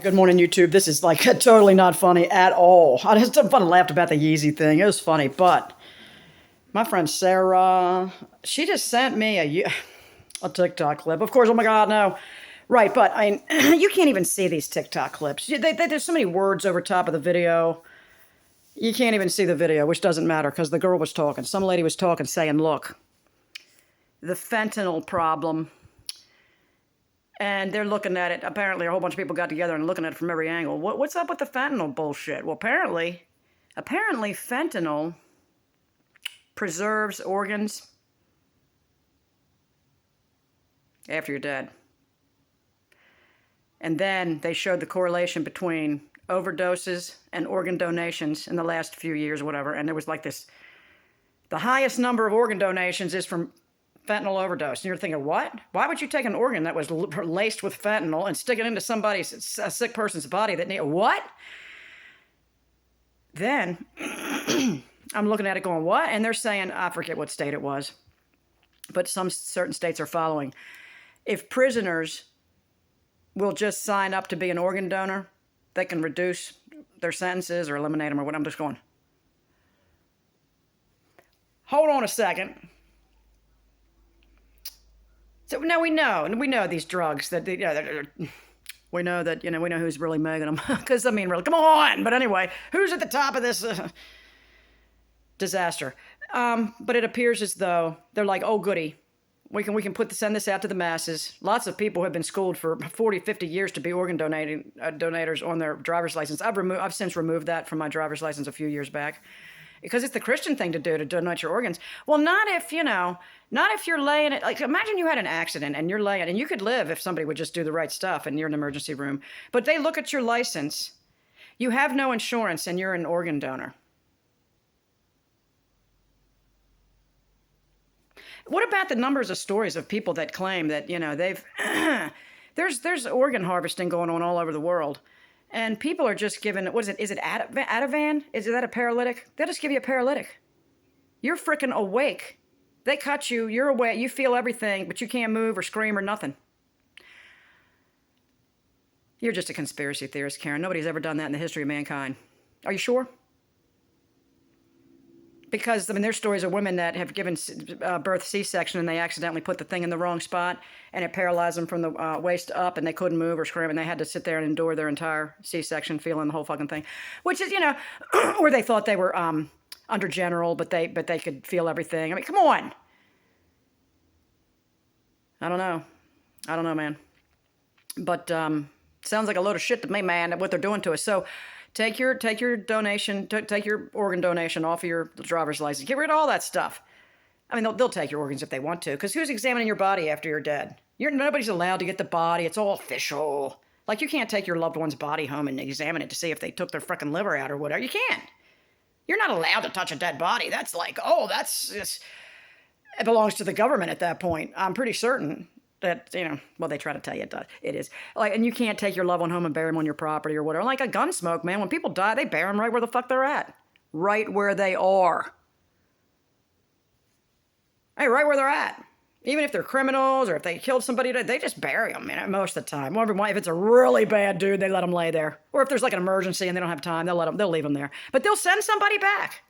Good morning, YouTube. This is like totally not funny at all. I just had fun laughed about the Yeezy thing. It was funny, but my friend Sarah, she just sent me a TikTok clip. Of course, oh my God, no. Right, but I mean, you can't even see these TikTok clips. There's so many words over top of the video. You can't even see the video, which doesn't matter because the girl was talking. Some lady was talking, saying, look, the fentanyl problem. And they're looking at it. Apparently, a whole bunch of people got together and looking at it from every angle. What's up with the fentanyl bullshit? Well, apparently fentanyl preserves organs after you're dead. And then they showed the correlation between overdoses and organ donations in the last few years or whatever. And there was like this, the highest number of organ donations is from fentanyl overdose. And you're thinking, what? Why would you take an organ that was laced with fentanyl and stick it into a sick person's body that need what? Then I'm looking at it going, what? And they're saying, I forget what state it was, but some certain states are following. If prisoners will just sign up to be an organ donor, they can reduce their sentences or eliminate them or what. I'm just going, hold on a second. So now we know these drugs that we know that we know who's really making them because I mean really come on. But anyway, who's at the top of this disaster? But it appears as though they're like, oh goody, we can send this out to the masses. Lots of people have been schooled for 40, 50 years to be organ donators on their driver's license. I've since removed that from my driver's license a few years back. Because it's the Christian thing to do, to donate your organs. Well, not if you're laying it, like imagine you had an accident and you're laying, and you could live if somebody would just do the right stuff and you're in an emergency room. But they look at your license, you have no insurance and you're an organ donor. What about the numbers of stories of people that claim that, they've, there's organ harvesting going on all over the world. And people are just given, what is it? Is it Ativan? Is that a paralytic? They'll just give you a paralytic. You're freaking awake. They cut you, you're awake, you feel everything, but you can't move or scream or nothing. You're just a conspiracy theorist, Karen. Nobody's ever done that in the history of mankind. Are you sure? Because, I mean, there's stories of women that have given birth C-section and they accidentally put the thing in the wrong spot and it paralyzed them from the waist up and they couldn't move or scream and they had to sit there and endure their entire C-section feeling the whole fucking thing. Which is, or they thought they were under general, but they could feel everything. I mean, come on. I don't know, man. But sounds like a load of shit to me, man, what they're doing to us. So take your donation, take your organ donation off of your driver's license. Get rid of all that stuff. I mean, they'll take your organs if they want to, because who's examining your body after you're dead? Nobody's allowed to get the body. It's all official. Like, you can't take your loved one's body home and examine it to see if they took their frickin' liver out or whatever. You can't. You're not allowed to touch a dead body. That's like, it belongs to the government at that point. I'm pretty certain that, well, they try to tell you it is. Like, and you can't take your loved one home and bury them on your property or whatever. Like a Gunsmoke, man, when people die, they bury them right where the fuck they're at. Right where they are. Hey, right where they're at. Even if they're criminals or if they killed somebody, they just bury them, most of the time. If it's a really bad dude, they let them lay there. Or if there's like an emergency and they don't have time, they'll leave them there. But they'll send somebody back.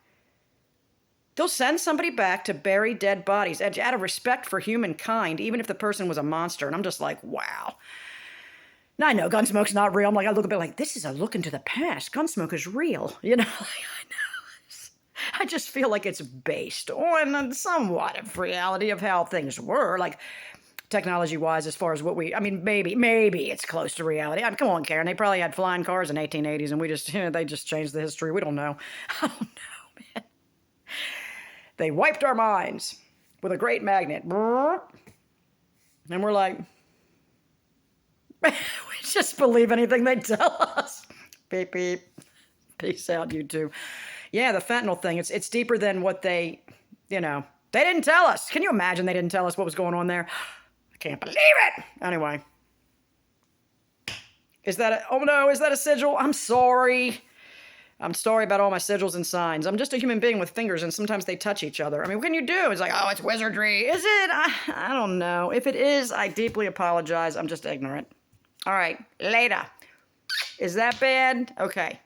They'll send somebody back to bury dead bodies out of respect for humankind, even if the person was a monster. And I'm just like, wow. Now, I know Gunsmoke's not real. I'm like, I look a bit like, this is a look into the past. Gunsmoke is real. I know. I just feel like it's based on somewhat of reality of how things were, like technology-wise, as far as maybe it's close to reality. I mean, come on, Karen. They probably had flying cars in 1880s, and they just changed the history. We don't know. I don't know, man. They wiped our minds with a great magnet. And we're like, we just believe anything they tell us. Beep, beep. Peace out, YouTube. Yeah, the fentanyl thing, it's deeper than what they didn't tell us. Can you imagine they didn't tell us what was going on there? I can't believe it. Anyway. Is that a sigil? I'm sorry. I'm sorry about all my sigils and signs. I'm just a human being with fingers, and sometimes they touch each other. I mean, what can you do? It's like, oh, it's wizardry. Is it? I don't know. If it is, I deeply apologize. I'm just ignorant. All right, later. Is that bad? Okay.